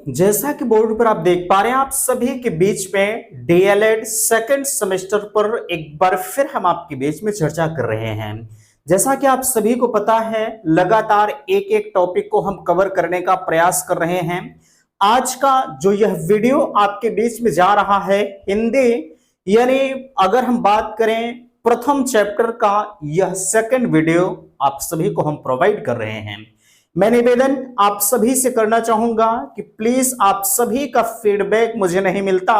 जैसा कि बोर्ड पर आप देख पा रहे हैं, आप सभी के बीच में डीएलएड सेकंड सेमेस्टर पर एक बार फिर हम आपके बीच में चर्चा कर रहे हैं। जैसा कि आप सभी को पता है, लगातार एक एक टॉपिक को हम कवर करने का प्रयास कर रहे हैं। आज का जो यह वीडियो आपके बीच में जा रहा है हिंदी, यानी अगर हम बात करें प्रथम चैप्टर का, यह सेकंड वीडियो आप सभी को हम प्रोवाइड कर रहे हैं। मैं निवेदन आप सभी से करना चाहूंगा कि प्लीज आप सभी का फीडबैक मुझे नहीं मिलता,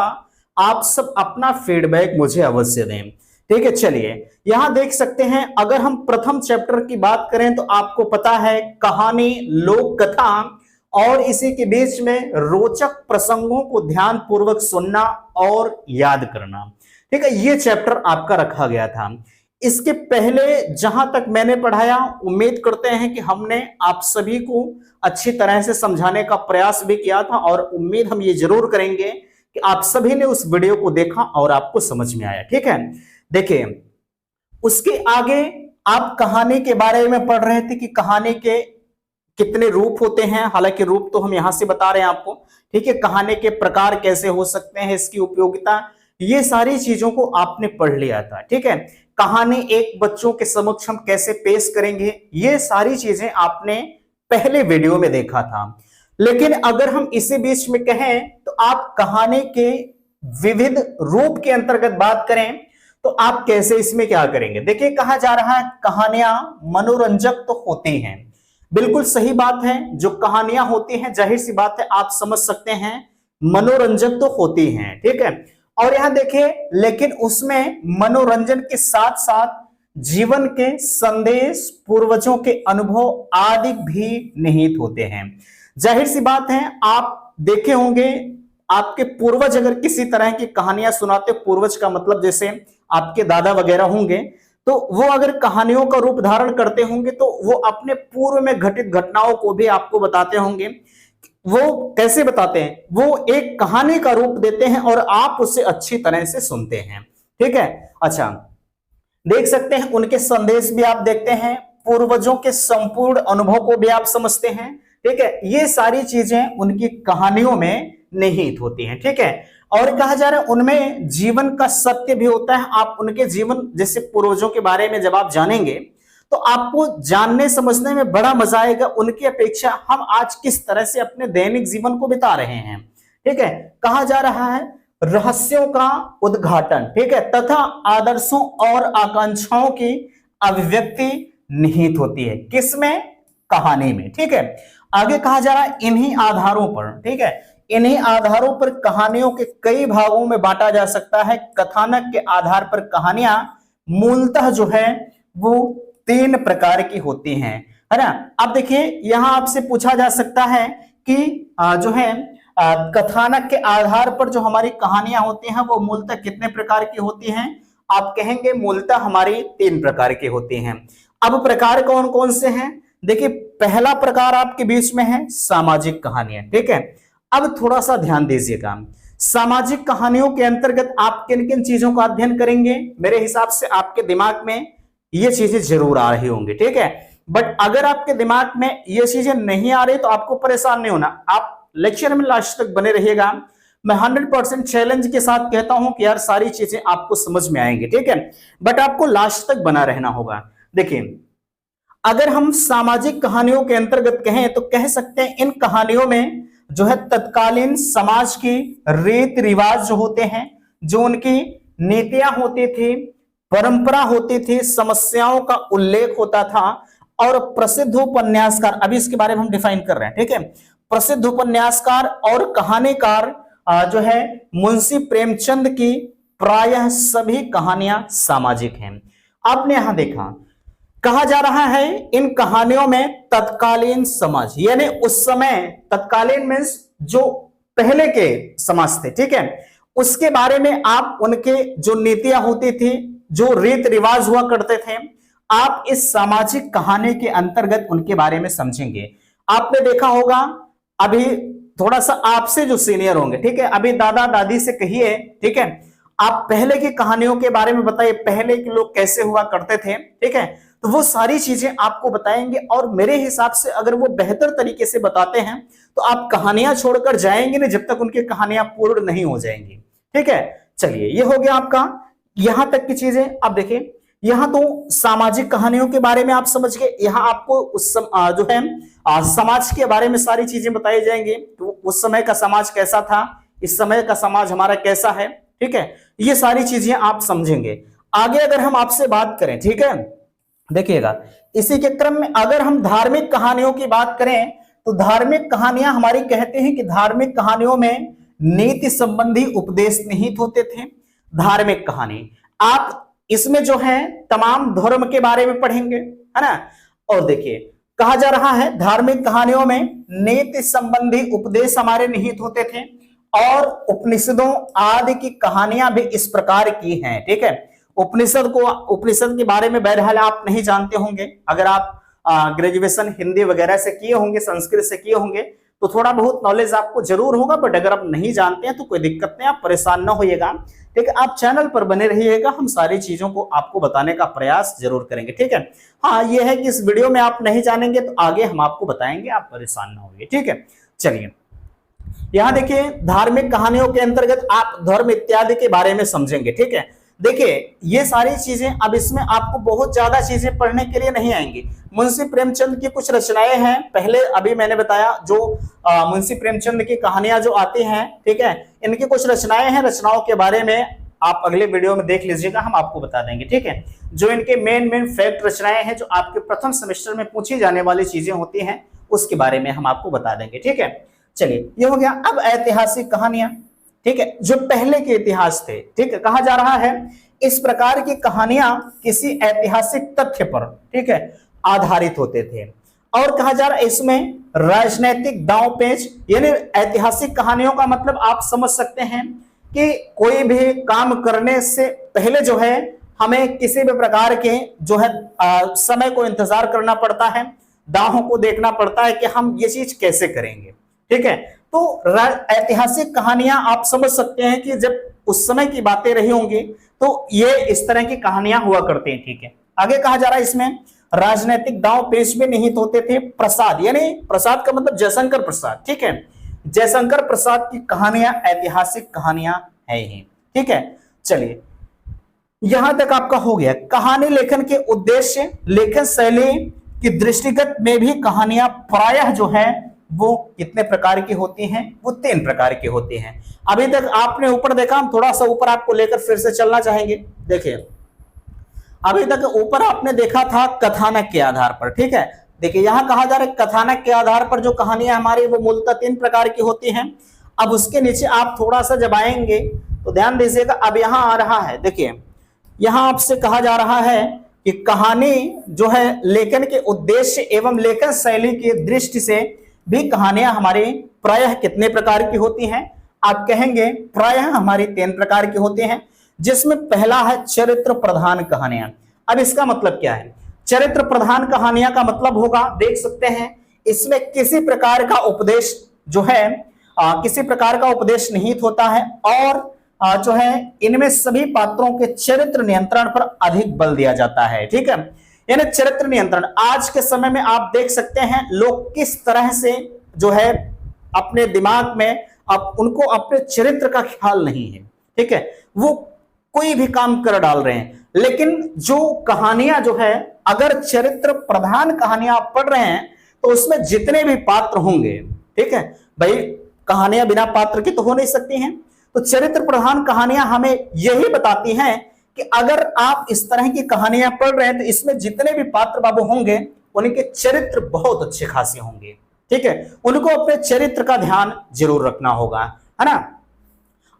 आप सब अपना फीडबैक मुझे अवश्य दें। ठीक है, चलिए यहां देख सकते हैं, अगर हम प्रथम चैप्टर की बात करें तो आपको पता है कहानी, लोक कथा और इसी के बीच में रोचक प्रसंगों को ध्यान पूर्वक सुनना और याद करना। ठीक है, यह चैप्टर आपका रखा गया था। इसके पहले जहां तक मैंने पढ़ाया, उम्मीद करते हैं कि हमने आप सभी को अच्छी तरह से समझाने का प्रयास भी किया था और उम्मीद हम ये जरूर करेंगे कि आप सभी ने उस वीडियो को देखा और आपको समझ में आया। ठीक है, देखिए उसके आगे आप कहानी के बारे में पढ़ रहे थे कि कहानी के कितने रूप होते हैं। हालांकि रूप तो हम यहां से बता रहे हैं आपको। ठीक है, कहानी के प्रकार कैसे हो सकते हैं, इसकी उपयोगिता, ये सारी चीजों को आपने पढ़ लिया था। ठीक है, कहानी एक बच्चों के समक्ष हम कैसे पेश करेंगे, ये सारी चीजें आपने पहले वीडियो में देखा था। लेकिन अगर हम इसी बीच में कहें तो आप कहानी के विविध रूप के अंतर्गत बात करें तो आप कैसे इसमें क्या करेंगे। देखिए, कहा जा रहा है कहानियां मनोरंजक तो होती हैं, बिल्कुल सही बात है। जो कहानियां होती हैं, जाहिर सी बात है आप समझ सकते हैं, मनोरंजक तो होती हैं। ठीक है, और यहां देखिए, लेकिन उसमें मनोरंजन के साथ साथ जीवन के संदेश, पूर्वजों के अनुभव आदि भी निहित होते हैं। जाहिर सी बात है, आप देखे होंगे आपके पूर्वज अगर किसी तरह की कहानियां सुनाते, पूर्वज का मतलब जैसे आपके दादा वगैरह होंगे, तो वो अगर कहानियों का रूप धारण करते होंगे तो वो अपने पूर्व में घटित घटनाओं को भी आपको बताते होंगे। वो कैसे बताते हैं, वो एक कहानी का रूप देते हैं और आप उसे अच्छी तरह से सुनते हैं। ठीक है, अच्छा देख सकते हैं उनके संदेश भी आप देखते हैं, पूर्वजों के संपूर्ण अनुभव को भी आप समझते हैं। ठीक है, ये सारी चीजें उनकी कहानियों में निहित होती हैं। ठीक है, और कहा जा रहा है उनमें जीवन का सत्य भी होता है। आप उनके जीवन, जैसे पूर्वजों के बारे में जब आप जानेंगे तो आपको जानने समझने में बड़ा मजा आएगा, उनकी अपेक्षा हम आज किस तरह से अपने दैनिक जीवन को बिता रहे हैं। ठीक है, कहा जा रहा है रहस्यों का उद्घाटन, ठीक है, तथा आदर्शों और आकांक्षाओं की अभिव्यक्ति निहित होती है। किसमें? कहानी में। ठीक है, आगे कहा जा रहा है इन्हीं आधारों पर, ठीक है, इन्हीं आधारों पर कहानियों के कई भागों में बांटा जा सकता है। कथानक के आधार पर कहानियां मूलतः जो है वो 3 प्रकार की होती हैं, है ना। अब देखिए, यहां आपसे पूछा जा सकता है कि जो है कथानक के आधार पर जो हमारी कहानियां होती हैं वो मूलतः कितने प्रकार की होती हैं। आप कहेंगे मूलतः हमारी 3 प्रकार की होती हैं। अब प्रकार कौन कौन से हैं? देखिए, पहला प्रकार आपके बीच में है सामाजिक कहानियां। ठीक है, अब थोड़ा सा ध्यान दीजिएगा, सामाजिक कहानियों के अंतर्गत आप किन किन चीजों का अध्ययन करेंगे। मेरे हिसाब से आपके दिमाग में ये चीजें जरूर आ रही होंगी। ठीक है, बट अगर आपके दिमाग में ये चीजें नहीं आ रही तो आपको परेशान नहीं होना, आप लेक्चर में लास्ट तक बने रहिएगा। मैं 100% चैलेंज के साथ कहता हूं कि यार सारी चीजें आपको समझ में आएंगी। ठीक है, बट आपको लास्ट तक बना रहना होगा। देखिए, अगर हम सामाजिक कहानियों के अंतर्गत कहें तो कह सकते हैं इन कहानियों में जो है तत्कालीन समाज की रीति रिवाज जो होते हैं, जो उनकी नीतियां होती थी, परंपरा होती थी, समस्याओं का उल्लेख होता था। और प्रसिद्ध उपन्यासकार, अभी इसके बारे में हम डिफाइन कर रहे हैं। ठीक है, प्रसिद्ध उपन्यासकार और कहानीकार जो है मुंशी प्रेमचंद की प्रायः सभी कहानियां सामाजिक हैं। आपने यहां देखा, कहा जा रहा है इन कहानियों में तत्कालीन समाज, यानी उस समय, तत्कालीन मीन्स जो पहले के समाज थे, ठीक है, उसके बारे में आप उनके जो नीतियां होती थी, जो रीत रिवाज हुआ करते थे, आप इस सामाजिक कहानी के अंतर्गत उनके बारे में समझेंगे। आपने देखा होगा, अभी थोड़ा सा आपसे जो सीनियर होंगे, ठीक है, अभी दादा दादी से कहिए, ठीक है, आप पहले की कहानियों के बारे में बताइए, पहले के लोग कैसे हुआ करते थे। ठीक है, तो वो सारी चीजें आपको बताएंगे, और मेरे हिसाब से अगर वो बेहतर तरीके से बताते हैं तो आप कहानियां छोड़कर जाएंगे नहीं जब तक उनकी कहानियां पूर्ण नहीं हो जाएंगी। ठीक है, चलिए ये हो गया आपका यहां तक की चीजें। अब देखिए यहां तो सामाजिक कहानियों के बारे में आप समझ गए, यहां आपको जो है समाज के बारे में सारी चीजें बताई जाएंगी, तो उस समय का समाज कैसा था, इस समय का समाज हमारा कैसा है। ठीक है, ये सारी चीजें आप समझेंगे। आगे अगर हम आपसे बात करें, ठीक है, देखिएगा इसी के क्रम में अगर हम धार्मिक कहानियों की बात करें तो धार्मिक कहानियां हमारी कहते हैं कि धार्मिक कहानियों में नीति संबंधी उपदेश निहित होते थे। धार्मिक कहानी आप इसमें जो है तमाम धर्म के बारे में पढ़ेंगे, है ना। और देखिए कहा जा रहा है धार्मिक कहानियों में नीति संबंधी उपदेश हमारे निहित होते थे, और उपनिषदों आदि की कहानियां भी इस प्रकार की हैं। ठीक है, उपनिषद के बारे में बहरहाल आप नहीं जानते होंगे, अगर आप ग्रेजुएशन हिंदी वगैरह से किए होंगे, संस्कृत से किए होंगे तो थोड़ा बहुत नॉलेज आपको जरूर होगा, बट अगर आप नहीं जानते हैं तो कोई दिक्कत नहीं, आप परेशान ना होइएगा। ठीक है, आप चैनल पर बने रहिएगा, हम सारी चीजों को आपको बताने का प्रयास जरूर करेंगे। ठीक है, हाँ ये है कि इस वीडियो में आप नहीं जानेंगे तो आगे हम आपको बताएंगे, आप परेशान ना होइए। ठीक है, चलिए यहां देखिए धार्मिक कहानियों के अंतर्गत आप धर्म इत्यादि के बारे में समझेंगे। ठीक है, देखिए ये सारी चीजें अब इसमें आपको बहुत ज्यादा चीजें पढ़ने के लिए नहीं आएंगी। मुंशी प्रेमचंद की कुछ रचनाएं हैं, पहले अभी मैंने बताया जो मुंशी प्रेमचंद की कहानियां जो आती हैं, ठीक है, इनकी कुछ रचनाएं हैं, रचनाओं के बारे में आप अगले वीडियो में देख लीजिएगा, हम आपको बता देंगे। ठीक है, जो इनके मेन फैक्ट रचनाएं हैं जो आपके प्रथम सेमेस्टर में पूछी जाने वाली चीजें होती हैं उसके बारे में हम आपको बता देंगे। ठीक है, चलिए ये हो गया। अब ऐतिहासिक कहानियां, ठीक है, जो पहले के इतिहास थे। ठीक है, कहा जा रहा है इस प्रकार की कहानियां किसी ऐतिहासिक तथ्य पर, ठीक है, आधारित होते थे, और कहा जा रहा है इसमें राजनीतिक दांव पेच, यानी ऐतिहासिक कहानियों का मतलब आप समझ सकते हैं कि कोई भी काम करने से पहले जो है हमें किसी भी प्रकार के जो है समय को इंतजार करना पड़ता है, दांवों को देखना पड़ता है कि हम ये चीज कैसे करेंगे। ठीक है, तो ऐतिहासिक कहानियां आप समझ सकते हैं कि जब उस समय की बातें रही होंगी तो ये इस तरह की कहानियां हुआ करती हैं। ठीक है, आगे कहा जा रहा है इसमें राजनीतिक दांव पेच में निहित होते थे। प्रसाद, यानी प्रसाद का मतलब जयशंकर प्रसाद। ठीक है, जयशंकर प्रसाद की कहानियां ऐतिहासिक कहानियां है ही। ठीक है, चलिए यहां तक आपका हो गया। कहानी लेखन के उद्देश्य, लेखन शैली की दृष्टिगत में भी कहानियां प्रायः जो है वो कितने प्रकार की होती हैं, वो 3 प्रकार की होती हैं। अभी तक आपने ऊपर देखा, हम थोड़ा सा ऊपर आपको लेकर फिर से चलना चाहेंगे। देखिए अभी तक ऊपर आपने देखा था कथानक के आधार पर। ठीक है, देखिए यहां कहा जा रहा है कथानक के आधार पर जो कहानियां हमारी वो मूलतः 3 प्रकार की होती हैं। अब उसके नीचे आप थोड़ा सा जब आएंगे तो ध्यान दीजिएगा, अब यहां आ रहा है, देखिए यहां आपसे कहा जा रहा है कि कहानी जो है लेखन के उद्देश्य एवं लेखन शैली की दृष्टि से भी कहानियां हमारी प्रायः कितने प्रकार की होती हैं। आप कहेंगे प्रायः हमारी 3 प्रकार की होती हैं, जिसमें पहला है चरित्र प्रधान कहानियां। अब इसका मतलब क्या है? चरित्र प्रधान कहानियां का मतलब होगा, देख सकते हैं इसमें किसी प्रकार का उपदेश जो है किसी प्रकार का उपदेश निहित होता है, और जो है इनमें सभी पात्रों के चरित्र नियंत्रण पर अधिक बल दिया जाता है। ठीक है, यानी चरित्र नियंत्रण। आज के समय में आप देख सकते हैं लोग किस तरह से जो है अपने दिमाग में अब उनको अपने चरित्र का ख्याल नहीं है। ठीक है, वो कोई भी काम कर डाल रहे हैं, लेकिन जो कहानियां जो है अगर चरित्र प्रधान कहानियां आप पढ़ रहे हैं तो उसमें जितने भी पात्र होंगे, ठीक है भाई, कहानियां बिना पात्र की तो हो नहीं सकती हैं, तो चरित्र प्रधान कहानियां हमें यही बताती हैं कि अगर आप इस तरह की कहानियां पढ़ रहे हैं तो इसमें जितने भी पात्र बाबू होंगे उनके चरित्र बहुत अच्छे खासे होंगे। ठीक है, उनको अपने चरित्र का ध्यान जरूर रखना होगा, है ना।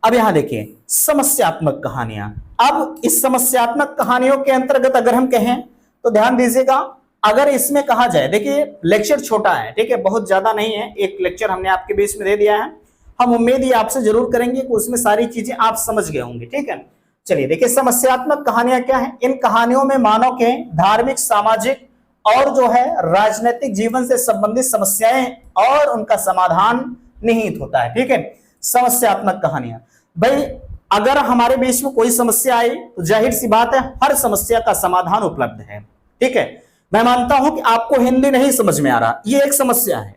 अब यहां देखिए समस्यात्मक कहानियां। अब इस समस्यात्मक कहानियों के अंतर्गत अगर हम कहें तो ध्यान दीजिएगा, अगर इसमें कहा जाए, देखिए लेक्चर छोटा है, ठीक है, बहुत ज्यादा नहीं है, एक लेक्चर हमने आपके बीच में दे दिया है, हम उम्मीद ही आपसे जरूर करेंगे कि उसमें सारी चीजें आप समझ गए होंगे। ठीक है, चलिए देखिए समस्यात्मक कहानियां क्या है। इन कहानियों में मानव के धार्मिक, सामाजिक और जो है राजनीतिक जीवन से संबंधित समस्याएं और उनका समाधान निहित होता है। ठीक है, समस्यात्मक कहानियां, भाई अगर हमारे बीच में कोई समस्या आई तो जाहिर सी बात है हर समस्या का समाधान उपलब्ध है। ठीक है। मैं मानता हूं कि आपको हिंदी नहीं समझ में आ रहा, ये एक समस्या है,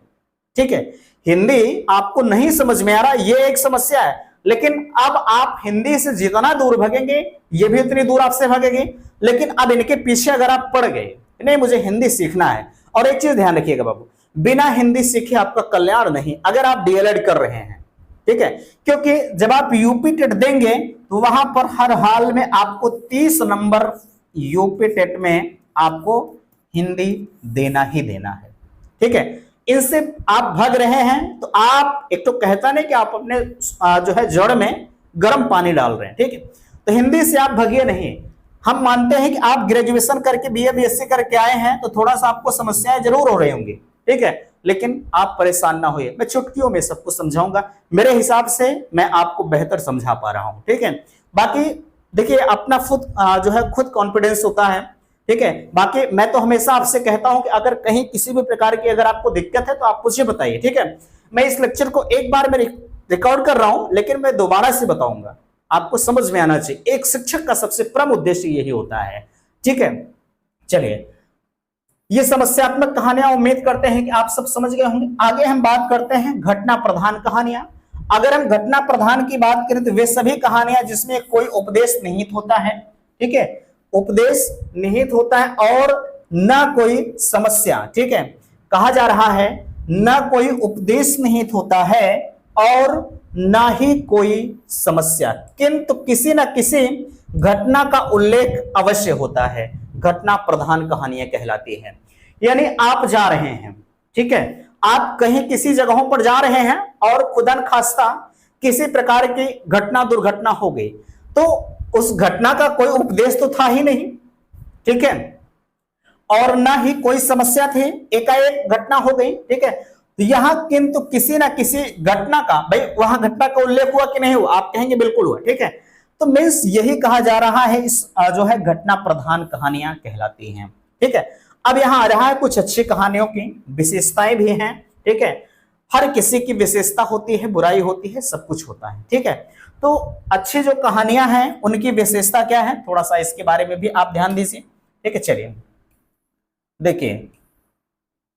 ठीक है। हिंदी आपको नहीं समझ में आ रहा, ये एक समस्या है, लेकिन अब आप हिंदी से जितना दूर भागेंगे ये भी उतनी दूर आपसे भागेगी। लेकिन अब इनके पीछे अगर आप पड़ गए, नहीं मुझे हिंदी सीखना है, और एक चीज ध्यान रखिएगा बाबू, बिना हिंदी सीखे आपका कल्याण नहीं अगर आप डीएलएड कर रहे हैं, ठीक है। क्योंकि जब आप यूपी टेट देंगे तो वहां पर हर हाल में आपको 30 नंबर यूपी टेट में आपको हिंदी देना ही देना है, ठीक है। इनसे आप भाग रहे हैं तो आप एक तो कहता नहीं कि आप अपने जो है जड़ में गर्म पानी डाल रहे हैं, ठीक है। तो हिंदी से आप भागिए नहीं। हम मानते हैं कि आप ग्रेजुएशन करके बीए बीएससी करके आए हैं तो थोड़ा सा आपको समस्याएं जरूर हो रही होंगी, ठीक है, लेकिन आप परेशान ना होइए, मैं चुटकियों में सबको समझाऊंगा। मेरे हिसाब से मैं आपको बेहतर समझा पा रहा हूं, ठीक है। बाकी देखिए अपना जो है खुद कॉन्फिडेंस होता है, ठीक है। बाकी मैं तो हमेशा आपसे कहता हूं कि अगर कहीं किसी भी प्रकार की अगर आपको दिक्कत है तो आप मुझे बताइए, ठीक है। मैं इस लेक्चर को एक बार में रिकॉर्ड कर रहा हूं, लेकिन मैं दोबारा से बताऊंगा, आपको समझ में आना चाहिए। एक शिक्षक का सबसे प्रमुख उद्देश्य यही होता है, ठीक है। चलिए, ये समस्यात्मक कहानियां उम्मीद करते हैं कि आप सब समझ गए होंगे। आगे हम बात करते हैं घटना प्रधान कहानियां। अगर हम घटना प्रधान की बात करें तो वे सभी कहानियां जिसमें कोई उपदेश निहित होता है, ठीक है, उपदेश निहित होता है और न कोई समस्या, ठीक है। कहा जा रहा है न कोई उपदेश निहित होता है और न ही कोई समस्या, किंतु किसी न किसी घटना का उल्लेख अवश्य होता है। घटना प्रधान कहानियां कहलाती हैं। यानी आप जा रहे हैं, ठीक है, आप कहीं किसी जगहों पर जा रहे हैं और खुदन खास्ता किसी प्रकार की घटना दुर्घटना हो गई, तो उस घटना का कोई उपदेश तो था ही नहीं, ठीक है, और ना ही कोई समस्या थी, एकाएक घटना हो गई, ठीक है। तो यहां किंतु किसी ना किसी घटना का, भाई वहां घटना का उल्लेख हुआ कि नहीं हुआ, आप कहेंगे बिल्कुल हुआ, ठीक है। तो मीन्स यही कहा जा रहा है, इस जो है घटना प्रधान कहानियां कहलाती हैं, ठीक है। अब यहां आ रहा है कुछ अच्छी कहानियों की विशेषताएं भी हैं, ठीक है। हर किसी की विशेषता होती है, बुराई होती है, सब कुछ होता है, ठीक है। तो अच्छी जो कहानियां हैं उनकी विशेषता क्या है, थोड़ा सा इसके बारे में भी आप ध्यान दीजिए, ठीक है। चलिए देखिए,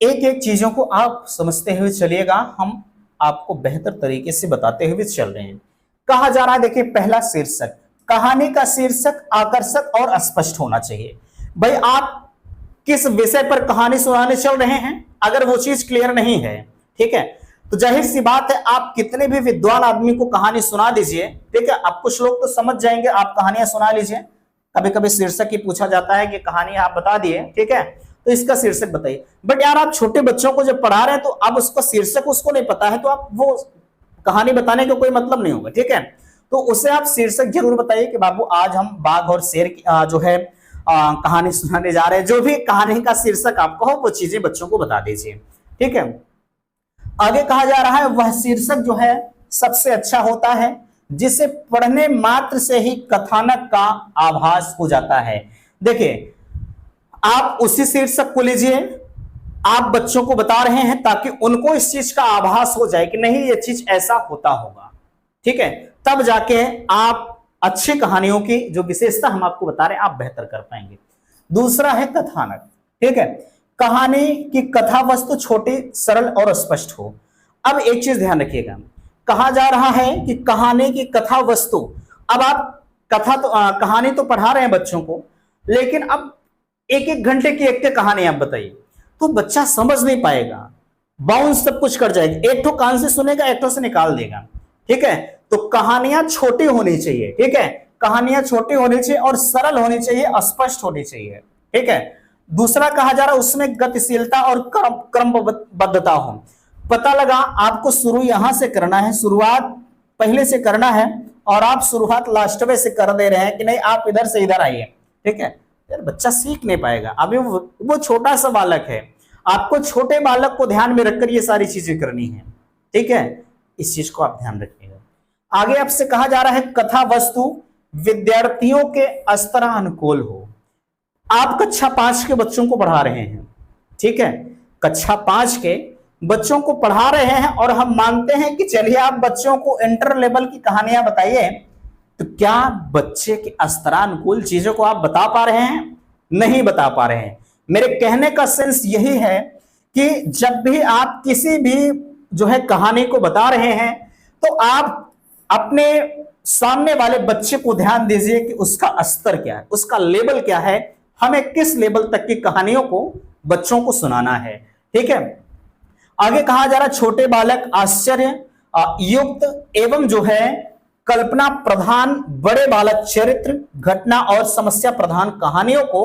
एक एक चीजों को आप समझते हुए चलिएगा, हम आपको बेहतर तरीके से बताते हुए चल रहे हैं। कहा जा रहा है, देखिए पहला शीर्षक, कहानी का शीर्षक आकर्षक और स्पष्ट होना चाहिए। भाई आप किस विषय पर कहानी सुनाने चल रहे हैं, अगर वो चीज क्लियर नहीं है, ठीक है, तो जाहिर सी बात है आप कितने भी विद्वान आदमी को कहानी सुना दीजिए, ठीक है, आप कुछ लोग तो समझ जाएंगे, आप कहानियां सुना लीजिए। कभी कभी शीर्षक ही पूछा जाता है कि कहानी आप बता दिए, ठीक है, तो इसका शीर्षक बताइए। बट यार आप छोटे बच्चों को जब पढ़ा रहे हैं तो अब उसका शीर्षक उसको नहीं पता है, तो आप वो कहानी बताने का कोई मतलब नहीं होगा, ठीक है। तो उसे आप शीर्षक जरूर बताइए कि बाबू आज हम बाघ और शेर की जो है कहानी सुनाने जा रहे हैं। जो भी कहानी का शीर्षक आपको हो वो चीजें बच्चों को बता दीजिए, ठीक है। आगे कहा जा रहा है वह शीर्षक जो है सबसे अच्छा होता है जिसे पढ़ने मात्र से ही कथानक का आभास हो जाता है। देखिए आप उसी शीर्षक को लीजिए, आप बच्चों को बता रहे हैं ताकि उनको इस चीज का आभास हो जाए कि नहीं ये चीज ऐसा होता होगा, ठीक है, तब जाके आप अच्छी कहानियों की जो विशेषता हम आपको बता रहे हैं आप बेहतर कर पाएंगे। दूसरा है कथानक, ठीक है, कहानी की कथा वस्तु छोटी सरल और स्पष्ट हो। अब एक चीज ध्यान रखिएगा, कहा जा रहा है कि कहानी की कथा वस्तु, अब आप कहानी तो पढ़ा रहे हैं बच्चों को, लेकिन अब एक एक घंटे की एक कहानी आप बताइए तो बच्चा समझ नहीं पाएगा, बाउंस सब कुछ कर जाएगा, एक ठो कान से सुनेगा एक ठो से निकाल देगा, ठीक है। तो कहानियां छोटी होनी चाहिए, ठीक है, कहानियां छोटी होनी चाहिए और सरल होनी चाहिए, स्पष्ट होनी चाहिए, ठीक है। दूसरा कहा जा रहा है उसमें गतिशीलता और क्रमबद्धता हो। पता लगा आपको शुरू यहां से करना है, शुरुआत पहले से करना है और आप शुरुआत लास्ट में से कर दे रहे हैं कि नहीं आप इधर से इधर आइए, ठीक है, यार बच्चा सीख नहीं पाएगा। अभी वो छोटा सा बालक है, आपको छोटे बालक को ध्यान में रखकर ये सारी चीजें करनी है, ठीक है, इस चीज को आप ध्यान रखिएगा। आगे आपसे कहा जा रहा है कथा वस्तु विद्यार्थियों के स्तरानुकूल हो। आप कक्षा 5 के बच्चों को पढ़ा रहे हैं, ठीक है, कक्षा 5 के बच्चों को पढ़ा रहे हैं और हम मानते हैं कि चलिए आप बच्चों को इंटर लेवल की कहानियां बताइए, तो क्या बच्चे के स्तरानुकूल चीजों को आप बता पा रहे हैं? नहीं बता पा रहे हैं। मेरे कहने का सेंस यही है कि जब भी आप किसी भी जो है कहानी को बता रहे हैं तो आप अपने सामने वाले बच्चे को ध्यान दीजिए कि उसका स्तर क्या है, उसका लेवल क्या है, हमें किस लेवल तक की कहानियों को बच्चों को सुनाना है। ठीक है, आगे कहा जा रहा है छोटे बालक आश्चर्य युक्त एवं जो है कल्पना प्रधान, बड़े बालक चरित्र घटना और समस्या प्रधान कहानियों को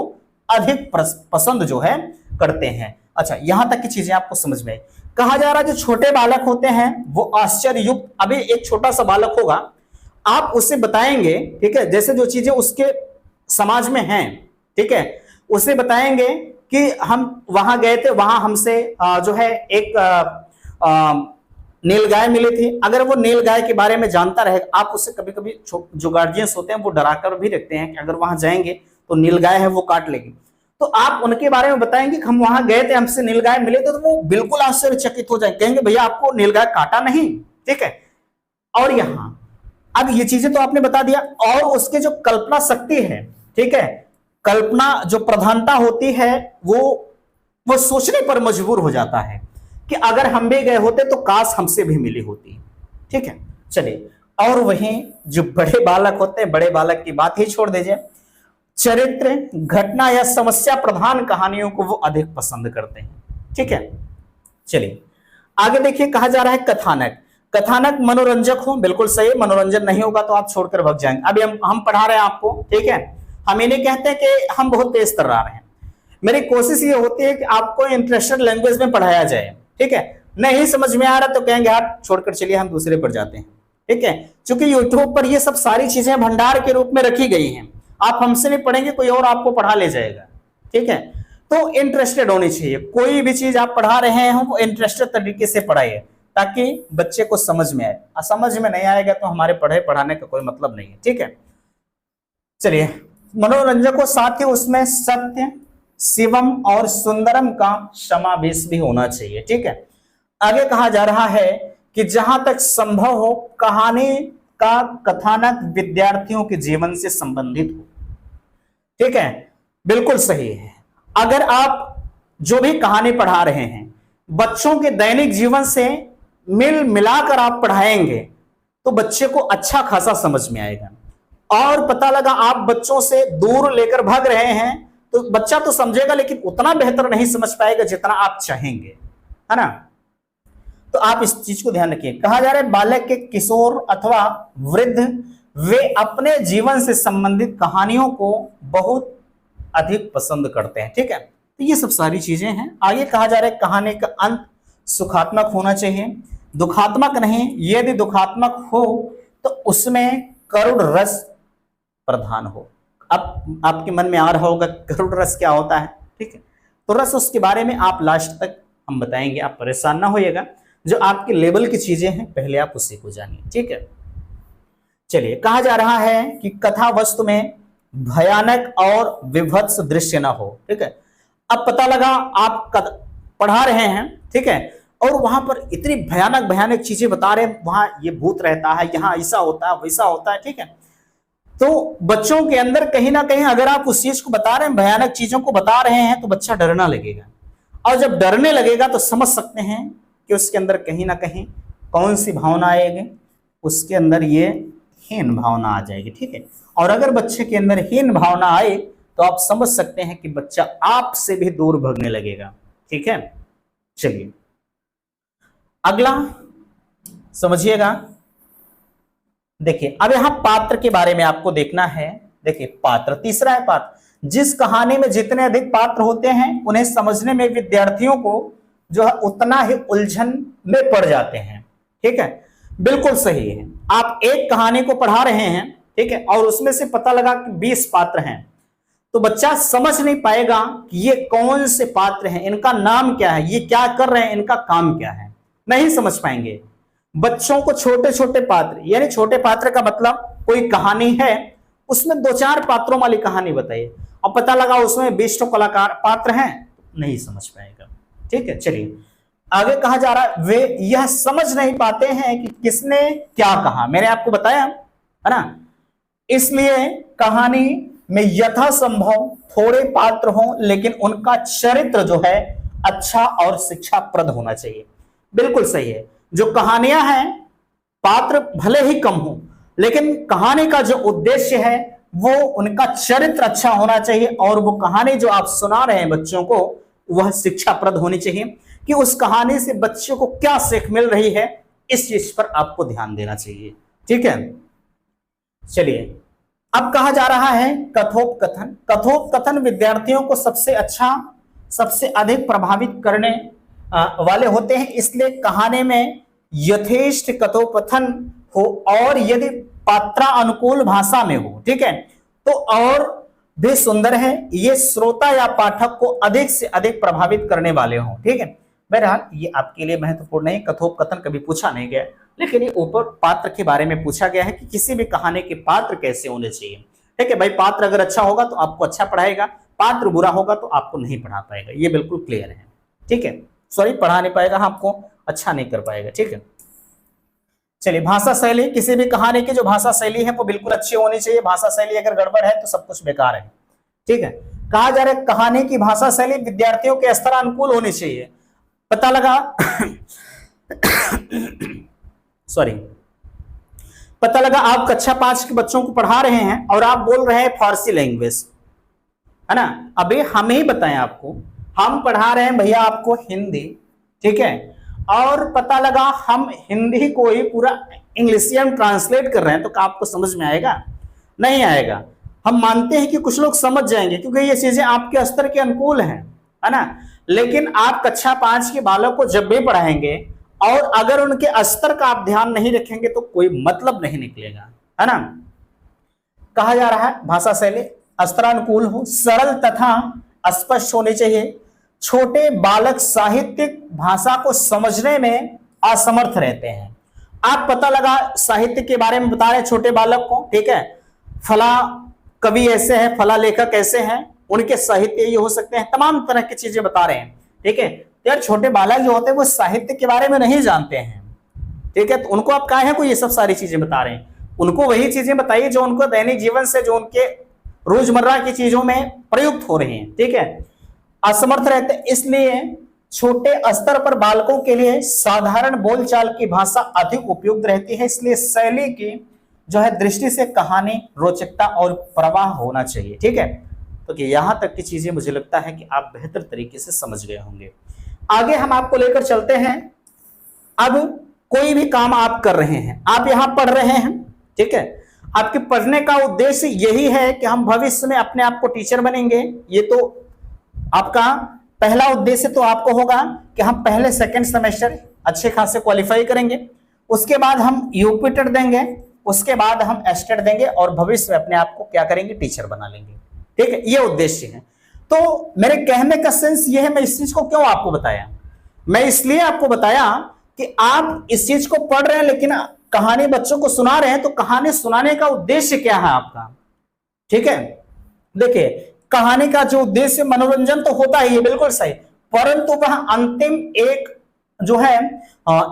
अधिक पसंद जो है करते हैं। अच्छा, यहां तक की चीजें आपको समझ में आई। कहा जा रहा है जो छोटे बालक होते हैं वो आश्चर्य युक्त, अभी एक छोटा सा बालक होगा, आप उसे बताएंगे, ठीक है, जैसे जो चीजें उसके समाज में हैं, ठीक है, उसे बताएंगे कि हम वहां गए थे, वहां हमसे जो है एक नीलगाय मिली थी। अगर वो नीलगाय के बारे में जानता रहे, आप उससे कभी कभी जो गार्जियंस होते हैं वो डराकर भी रखते हैं कि अगर वहां जाएंगे तो नीलगाय है वो काट लेगी, तो आप उनके बारे में बताएंगे कि हम वहां गए थे, हमसे नीलगाय मिले थे, तो वो बिल्कुल आश्चर्यचकित हो जाएंगे, कहेंगे भैया आपको नीलगाय काटा नहीं। ठीक है, और यहां अब ये चीजें तो आपने बता दिया, और उसके जो कल्पना शक्ति है, ठीक है, कल्पना जो प्रधानता होती है वो सोचने पर मजबूर हो जाता है कि अगर हम भी गए होते तो काश हमसे भी मिली होती। ठीक है, चलिए, और वहीं जो बड़े बालक होते हैं, बड़े बालक की बात ही छोड़ दीजिए, चरित्र घटना या समस्या प्रधान कहानियों को वो अधिक पसंद करते हैं। ठीक है, चलिए आगे देखिए, कहा जा रहा है कथानक। कथानक मनोरंजक हो, बिल्कुल सही, मनोरंजन नहीं होगा तो आप छोड़कर भाग जाएंगे। अभी हम पढ़ा रहे हैं आपको, ठीक है, हम ये नहीं कहते कि हम बहुत तेज तर्रा रहे हैं, मेरी कोशिश ये होती है कि आपको इंटरेस्टेड लैंग्वेज में पढ़ाया जाए। ठीक है, नहीं समझ में आ रहा तो कहेंगे आप छोड़कर चलिए, हम दूसरे पर जाते हैं। ठीक है, क्योंकि यूट्यूब पर ये सब सारी चीजें भंडार के रूप में रखी गई हैं, आप हमसे नहीं पढ़ेंगे, कोई और आपको पढ़ा ले जाएगा। ठीक है, तो इंटरेस्टेड होनी चाहिए, कोई भी चीज आप पढ़ा रहे हैं वो इंटरेस्टेड तरीके से पढ़ाइए ताकि बच्चे को समझ में आए। समझ में नहीं आएगा तो हमारे पढ़ाने का कोई मतलब नहीं है। ठीक है, चलिए, मनोरंजक को साथ ही उसमें सत्य शिवम और सुंदरम का समावेश भी होना चाहिए। ठीक है, आगे कहा जा रहा है कि जहां तक संभव हो कहानी का कथानक विद्यार्थियों के जीवन से संबंधित हो। ठीक है, बिल्कुल सही है, अगर आप जो भी कहानी पढ़ा रहे हैं बच्चों के दैनिक जीवन से मिल मिलाकर आप पढ़ाएंगे तो बच्चे को अच्छा खासा समझ में आएगा। और पता लगा आप बच्चों से दूर लेकर भाग रहे हैं तो बच्चा तो समझेगा लेकिन उतना बेहतर नहीं समझ पाएगा जितना आप चाहेंगे, है ना। तो आप इस चीज को ध्यान रखिए। कहा जा रहा है बालक के किशोर अथवा वृद्ध वे अपने जीवन से संबंधित कहानियों को बहुत अधिक पसंद करते हैं। ठीक है, तो ये सब सारी चीजें हैं। आगे कहा जा रहा है कहानी का अंत सुखात्मक होना चाहिए, दुखात्मक नहीं। यदि दुखात्मक हो तो उसमें करुण रस प्रधान हो। अब आपके मन में आ रहा होगा करुण रस क्या होता है। ठीक है, तो रस उसके बारे में आप लास्ट तक हम बताएंगे, आप परेशान ना होइएगा। जो आपके लेवल की चीजें हैं पहले आप उसी को जानिए। ठीक है, चलिए, कहा जा रहा है कि कथा वस्तु में भयानक और विभत्स दृश्य ना हो। ठीक है, अब पता लगा आप पढ़ा रहे हैं, ठीक है, और वहां पर इतनी भयानक भयानक चीजें बता रहे हैं, वहां ये भूत रहता है, यहाँ ऐसा होता है वैसा होता है। ठीक है, तो बच्चों के अंदर कहीं ना कहीं अगर आप उस चीज को बता रहे हैं, भयानक चीजों को बता रहे हैं, तो बच्चा डरना लगेगा। और जब डरने लगेगा तो समझ सकते हैं कि उसके अंदर कहीं ना कहीं कौन सी भावना आएगी, उसके अंदर ये हीन भावना आ जाएगी। ठीक है, और अगर बच्चे के अंदर हीन भावना आए तो आप समझ सकते हैं कि बच्चा आपसे भी दूर भागने लगेगा। ठीक है, चलिए अगला समझिएगा। देखिए, अब यहां पात्र के बारे में आपको देखना है। देखिए, पात्र तीसरा है पात्र। जिस कहानी में जितने अधिक पात्र होते हैं उन्हें समझने में विद्यार्थियों को जो है उतना ही उलझन में पड़ जाते हैं। ठीक है, बिल्कुल सही है। आप एक कहानी को पढ़ा रहे हैं, ठीक है, और उसमें से पता लगा कि 20 पात्र हैं, तो बच्चा समझ नहीं पाएगा कि ये कौन से पात्र हैं, इनका नाम क्या है, ये क्या कर रहे हैं, इनका काम क्या है, नहीं समझ पाएंगे। बच्चों को छोटे छोटे पात्र, यानी छोटे पात्र का मतलब कोई कहानी है उसमें 2-4 पात्रों वाली कहानी बताइए, और पता लगा उसमें 20 कलाकार पात्र हैं, नहीं समझ पाएगा। ठीक है, चलिए आगे कहा जा रहा है वे यह समझ नहीं पाते हैं कि किसने क्या कहा। मैंने आपको बताया है ना, इसलिए कहानी में यथासंभव थोड़े पात्र हों, लेकिन उनका चरित्र जो है अच्छा और शिक्षाप्रद होना चाहिए। बिल्कुल सही है। जो कहानियां हैं, पात्र भले ही कम हो, लेकिन कहानी का जो उद्देश्य है वो उनका चरित्र अच्छा होना चाहिए, और वो कहानी जो आप सुना रहे हैं बच्चों को वह शिक्षाप्रद होनी चाहिए कि उस कहानी से बच्चों को क्या सीख मिल रही है, इस चीज पर आपको ध्यान देना चाहिए। ठीक है, चलिए अब कहा जा रहा है कथोपकथन। कथोपकथन विद्यार्थियों को सबसे अच्छा, सबसे अधिक प्रभावित करने वाले होते हैं, इसलिए कहानी में यथेष्ट कथोपकथन हो और यदि पात्रानुकूल भाषा में हो, ठीक है, तो और भी सुंदर है। ये श्रोता या पाठक को अधिक से अधिक प्रभावित करने वाले हों। ठीक है, बहरहाल ये आपके लिए महत्वपूर्ण नहीं, कथोपकथन कभी पूछा नहीं गया, लेकिन ये ऊपर पात्र के बारे में पूछा गया है कि किसी भी कहानी के पात्र कैसे होने चाहिए। ठीक है भाई, पात्र अगर अच्छा होगा तो आपको अच्छा पढ़ाएगा, पात्र बुरा होगा तो आपको नहीं पढ़ा पाएगा, ये बिल्कुल क्लियर है। ठीक है, सॉरी पढ़ा नहीं पाएगा, आपको अच्छा नहीं कर पाएगा। ठीक है, चलिए भाषा शैली, किसी भी कहानी की जो भाषा शैली है वो बिल्कुल अच्छी होनी चाहिए। भाषा शैली अगर गड़बड़ है तो सब कुछ बेकार है। ठीक है, कहा जा रहा है कहानी की भाषा शैली विद्यार्थियों के स्तर अनुकूल होनी चाहिए। पता लगा सॉरी, पता लगा आप कक्षा 5 के बच्चों को पढ़ा रहे हैं और आप बोल रहे हैं फारसी लैंग्वेज, है ना। अभी हम ही बताएं आपको, हम पढ़ा रहे हैं भैया आपको हिंदी, ठीक है, और पता लगा हम हिंदी को ही पूरा इंग्लिशियन ट्रांसलेट कर रहे हैं, तो क्या आपको समझ में आएगा? नहीं आएगा। हम मानते हैं कि कुछ लोग समझ जाएंगे क्योंकि ये चीजें आपके स्तर के अनुकूल हैं, है ना, लेकिन आप कक्षा 5 के बालक को जब भी पढ़ाएंगे और अगर उनके स्तर का आप ध्यान नहीं रखेंगे तो कोई मतलब नहीं निकलेगा, है ना। कहा जा रहा है भाषा शैली स्तरानुकूल हो, सरल तथा स्पष्ट होनी चाहिए। छोटे बालक साहित्यिक भाषा को समझने में असमर्थ रहते हैं। आप पता लगा साहित्य के बारे में बता रहे हैं छोटे बालक को, ठीक है, फला कवि ऐसे हैं, फला लेखक ऐसे हैं, उनके साहित्य ये हो सकते हैं, तमाम तरह की चीजें बता रहे हैं। ठीक है, तो यार छोटे बालक जो होते हैं वो साहित्य के बारे में नहीं जानते हैं। ठीक है, तो उनको आप काहे को ये सब सारी चीजें बता रहे हैं? उनको वही चीजें बताइए जो उनको दैनिक जीवन से, जो उनके रोजमर्रा की चीजों में प्रयुक्त हो रही हैं। ठीक है, असमर्थ रहते, इसलिए छोटे स्तर पर बालकों के लिए साधारण बोलचाल की भाषा अधिक उपयुक्त रहती है। इसलिए शैली की जो है दृष्टि से कहानी रोचकता और प्रवाह होना चाहिए। ठीक है, तो कि यहां तक की चीजें मुझे लगता है कि आप बेहतर तरीके से समझ गए होंगे। आगे हम आपको लेकर चलते हैं। अब कोई भी काम आप कर रहे हैं, आप यहां पढ़ रहे हैं, ठीक है, आपके पढ़ने का उद्देश्य यही है कि हम भविष्य में अपने आप को टीचर बनेंगे। ये तो आपका पहला उद्देश्य तो आपको होगा कि हम पहले सेकंड सेमेस्टर अच्छे खासे क्वालिफाई करेंगे, उसके बाद हम यूपीटेट देंगे, उसके बाद हम एस्टेट देंगे और भविष्य में अपने आप को क्या करेंगे, टीचर बना लेंगे। ठीक है, ये उद्देश्य है। तो मेरे कहने का सेंस ये है, मैं इस चीज को क्यों आपको बताया, मैं इसलिए आपको बताया कि आप इस चीज को पढ़ रहे हैं लेकिन कहानी बच्चों को सुना रहे हैं, तो कहानी सुनाने का उद्देश्य क्या है आपका? ठीक है, देखिए कहानी का जो उद्देश्य मनोरंजन तो होता ही है, बिल्कुल सही, परंतु वह अंतिम एक जो है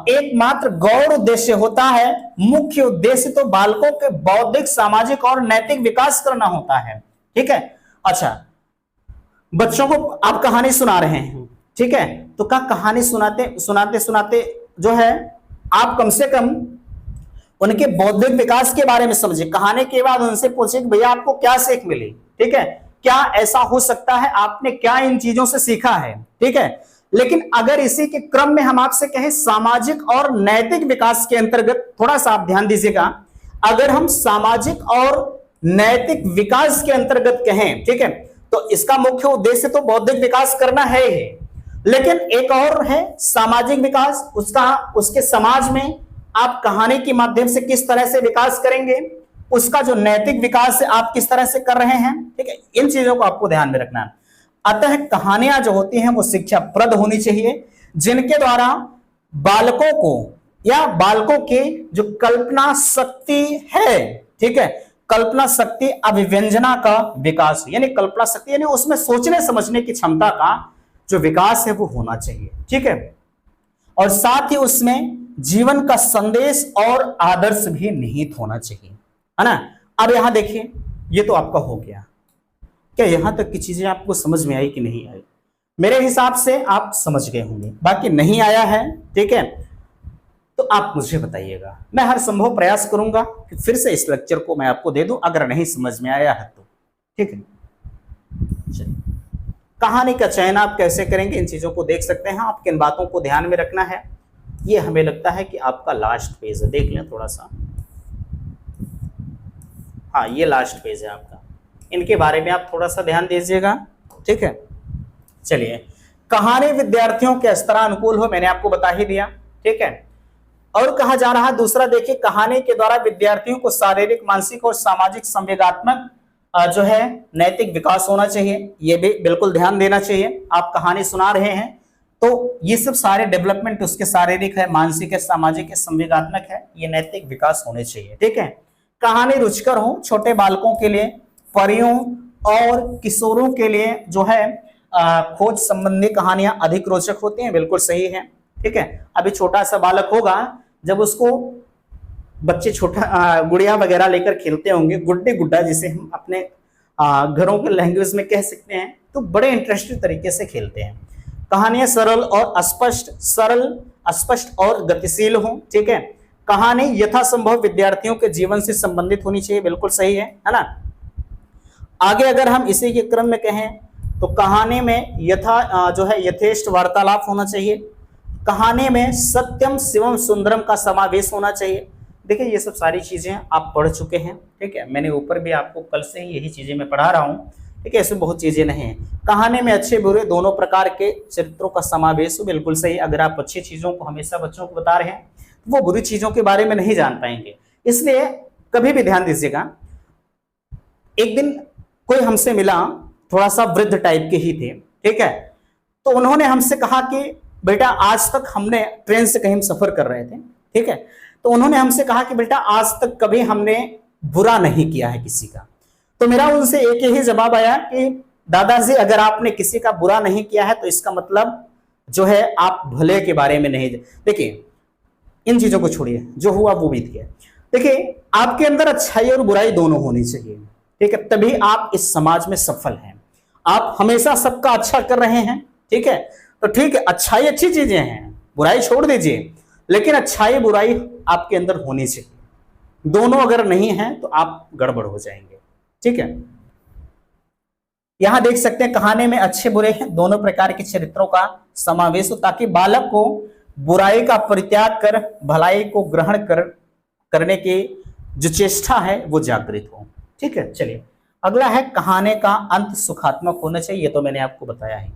एकमात्र गौर उद्देश्य होता है। मुख्य उद्देश्य तो बालकों के बौद्धिक, सामाजिक और नैतिक विकास करना होता है। ठीक है, अच्छा बच्चों को आप कहानी सुना रहे हैं, ठीक है, तो क्या कहानी सुनाते सुनाते जो है आप कम से कम उनके बौद्धिक विकास के बारे में समझे। कहानी के बाद उनसे पूछे कि भैया आपको क्या सीख मिली, ठीक है, क्या ऐसा हो सकता है, आपने क्या इन चीजों से सीखा है। ठीक है, लेकिन अगर इसी के क्रम में हम आपसे कहें सामाजिक और नैतिक विकास के अंतर्गत, थोड़ा सा आप ध्यान दीजिएगा, अगर हम सामाजिक और नैतिक विकास के अंतर्गत कहें, ठीक है, तो इसका मुख्य उद्देश्य तो बौद्धिक विकास करना है ही, लेकिन एक और है सामाजिक विकास। उसके समाज में आप कहानी के माध्यम से किस तरह से विकास करेंगे, उसका जो नैतिक विकास है आप किस तरह से कर रहे हैं। ठीक है, इन चीजों को आपको ध्यान में रखना है। अतः कहानियां जो होती हैं वो शिक्षाप्रद होनी चाहिए, जिनके द्वारा बालकों को या बालकों की जो कल्पना शक्ति है, ठीक है, कल्पना शक्ति अभिव्यंजना का विकास, यानी कल्पना शक्ति यानी उसमें सोचने समझने की क्षमता का जो विकास है वो होना चाहिए। ठीक है, और साथ ही उसमें जीवन का संदेश और आदर्श भी निहित होना चाहिए, है ना। अब यहां देखिए, ये तो आपका हो गया, क्या यहां तक की चीजें आपको समझ में आई कि नहीं आई? मेरे हिसाब से आप समझ गए होंगे, बाकी नहीं आया है, ठीक है, तो आप मुझे बताइएगा। मैं हर संभव प्रयास करूंगा कि फिर से इस लेक्चर को मैं आपको दे दूं अगर नहीं समझ में आया है तो, ठीक है। चलिए, कहानी का चयन आप कैसे करेंगे इन चीजों को देख सकते हैं आप। किन बातों को ध्यान में रखना है, ये हमें लगता है कि आपका लास्ट पेज है, देख लें थोड़ा सा। हाँ, ये लास्ट पेज है आपका, इनके बारे में आप थोड़ा सा ध्यान दीजिएगा, ठीक है। चलिए, कहानी विद्यार्थियों के स्तरानुकूल हो, मैंने आपको बता ही दिया, ठीक है। और कहा जा रहा है दूसरा, देखिए, कहानी के द्वारा विद्यार्थियों को शारीरिक, मानसिक और सामाजिक संवेगात्मक जो है नैतिक विकास होना चाहिए, ये भी बिल्कुल ध्यान देना चाहिए। आप कहानी सुना रहे हैं तो ये सब सारे डेवलपमेंट उसके शारीरिक है, मानसिक है, सामाजिक है, संवेगात्मक है, ये नैतिक विकास होने चाहिए, ठीक है। कहानी रुचिकर हो, छोटे बालकों के लिए, परियों और किशोरों के लिए जो है खोज संबंधी कहानियां अधिक रोचक होती हैं, बिल्कुल सही है, ठीक है। अभी छोटा सा बालक होगा, जब उसको बच्चे छोटा गुड़िया वगैरह लेकर खेलते होंगे, गुड्डे गुड्डा जिसे हम अपने घरों के लैंग्वेज में कह सकते हैं, तो बड़े इंटरेस्टिंग तरीके से खेलते हैं। कहानियां सरल, स्पष्ट और गतिशील हो, ठीक है। कहानी यथासंभव विद्यार्थियों के जीवन से संबंधित होनी चाहिए, बिल्कुल सही है ना। आगे अगर हम इसी के क्रम में कहें तो कहानी में यथेष्ट वार्तालाप होना चाहिए। कहानी में सत्यम शिवम सुंदरम का समावेश होना चाहिए। देखिए, ये सब सारी चीजें आप पढ़ चुके हैं, ठीक है। मैंने ऊपर भी आपको कल से ही यही चीजें मैं पढ़ा रहा हूँ, ठीक है। इसमें बहुत चीजें नहीं है। कहानी में अच्छे बुरे दोनों प्रकार के चरित्रों का समावेश हो, बिल्कुल सही। अगर आप अच्छी चीजों को हमेशा बच्चों को बता रहे हैं तो वो बुरी चीजों के बारे में नहीं जान पाएंगे। इसलिए कभी भी ध्यान दीजिएगा। एक दिन कोई हमसे मिला, थोड़ा सा वृद्ध टाइप के ही थे, ठीक है। तो उन्होंने हमसे कहा कि बेटा, आज तक हमने ट्रेन से कहीं सफर कर रहे थे, ठीक है। तो उन्होंने हमसे कहा कि बेटा, आज तक कभी हमने बुरा नहीं किया है किसी का। तो मेरा उनसे एक ही जवाब आया कि दादाजी, अगर आपने किसी का बुरा नहीं किया है तो इसका मतलब जो है आप भले के बारे में नहीं। देखिए, इन चीजों को छोड़िए, जो हुआ वो बीत गया। देखिए, आपके अंदर अच्छाई और बुराई दोनों होनी चाहिए, ठीक है, तभी आप इस समाज में सफल हैं। आप हमेशा सबका अच्छा कर रहे हैं, ठीक है, तो ठीक है, अच्छाई अच्छी चीजें हैं, बुराई छोड़ दीजिए, लेकिन अच्छाई बुराई आपके अंदर होनी चाहिए। दोनों अगर नहीं है तो आप गड़बड़ हो जाएंगे, ठीक है। यहां देख सकते हैं कहानी में अच्छे बुरे हैं दोनों प्रकार के चरित्रों का समावेश हो, ताकि बालक को बुराई का परित्याग कर भलाई को ग्रहण करने की जो चेष्टा है वो जागृत हो, ठीक है। चलिए, अगला है कहानी का अंत सुखात्मक होना चाहिए, तो मैंने आपको बताया है।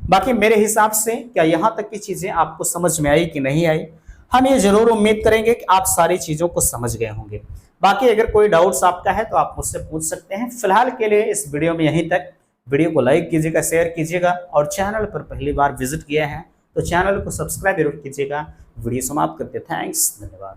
बाकी मेरे हिसाब से क्या यहां तक की चीजें आपको समझ में आई कि नहीं आई, हम ये जरूर उम्मीद करेंगे कि आप सारी चीजों को समझ गए होंगे। बाकी अगर कोई डाउट्स आपका है तो आप मुझसे पूछ सकते हैं। फिलहाल के लिए इस वीडियो में यहीं तक। वीडियो को लाइक कीजिएगा, शेयर कीजिएगा, और चैनल पर पहली बार विजिट किया है तो चैनल को सब्सक्राइब जरूर कीजिएगा। वीडियो समाप्त करते, थैंक्स, धन्यवाद।